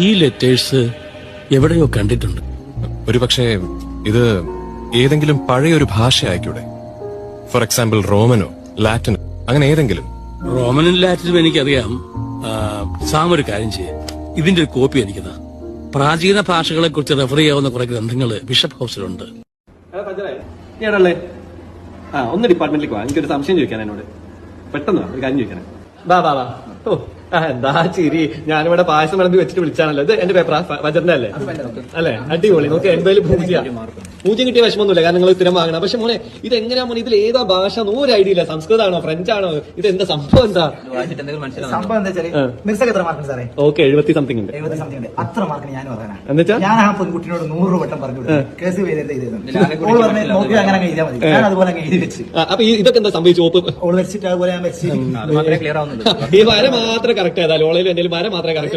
ഈ ലെറ്റേഴ്സ് എവിടെയോ കണ്ടിട്ടുണ്ട്. ഒരുപക്ഷെ ഇത് ഏതെങ്കിലും പഴയൊരു ഭാഷ ആയിക്കൂടെ? ഫോർ എക്സാമ്പിൾ റോമനോ ലാറ്റിനോ അങ്ങനെ ഏതെങ്കിലും. റോമനും ലാറ്റിനും എനിക്കറിയാം. സാം ഒരു കാര്യം ചെയ്യും, ഇതിന്റെ ഒരു കോപ്പി എനിക്കതാ. പ്രാചീന ഭാഷകളെ കുറിച്ച് റെഫർ ചെയ്യാവുന്ന കുറെ ഗ്രന്ഥങ്ങള് ബിഷപ്പ് ഹൗസിലുണ്ട്. ഒന്ന് ഡിപ്പാർട്ട്മെന്റിലേക്ക് വാ, എനിക്കൊരു സംശയം ചോദിക്കാൻ എന്നോട്. പെട്ടെന്ന് ഒരു കാര്യം ചോദിക്കാനാ. വാ. ഓ എന്താ ചിരി, ഞാനിവിടെ പായസം വിളമ്പി വെച്ചിട്ട് വിളിച്ചാണല്ലോ. ഇത് എന്റെ പേപ്പറാ, വജറിന്റെ അല്ലേ? അടിപൊളി. നോക്ക്, എന്തായാലും പൂജ്യം കിട്ടിയ വിഷമൊന്നുമില്ല, കാരണം നിങ്ങൾ സ്ഥിരം വാങ്ങണം. പക്ഷെ മോനെ ഇത് എങ്ങനെയാ മോനെ, ഇതിൽ ഏതാ ഭാഷ ഒരു ഐഡിയ ഇല്ല. സംസ്കൃതമാണോ ഫ്രഞ്ച് ആണോ? ഇത് എന്താ സംഭവം? എന്താ സംഭവം എന്താ വെച്ചാൽ എത്ര മാർക്ക് സാറേ? ഓക്കെ 70 സംതിങ് ഉണ്ട്. 70 സംതിങ് ഉണ്ട്. അത്ര മാർക്ക് ഞാൻ പറയാനാണ്. എന്നുവെച്ചാൽ ഞാൻ ആ പെൺകുട്ടിനോട് 100 വട്ടം പറഞ്ഞു കേസ് നോക്കി അങ്ങനെ എഴുതിയാൽ മതി. ഞാൻ അതുപോലെ എഴുതി വെച്ച്. അപ്പൊ ഇതൊക്കെ എന്താ സംഭവിച്ചു? ഓള് വെച്ചിട്ട് അതുപോലെ ഞാൻ വെച്ച് ഈ വര മാത്രമേ കറക്റ്റ് ആയതാലും ഓളയിൽ എന്തെങ്കിലും വര മാത്രമേ കറക്റ്റ്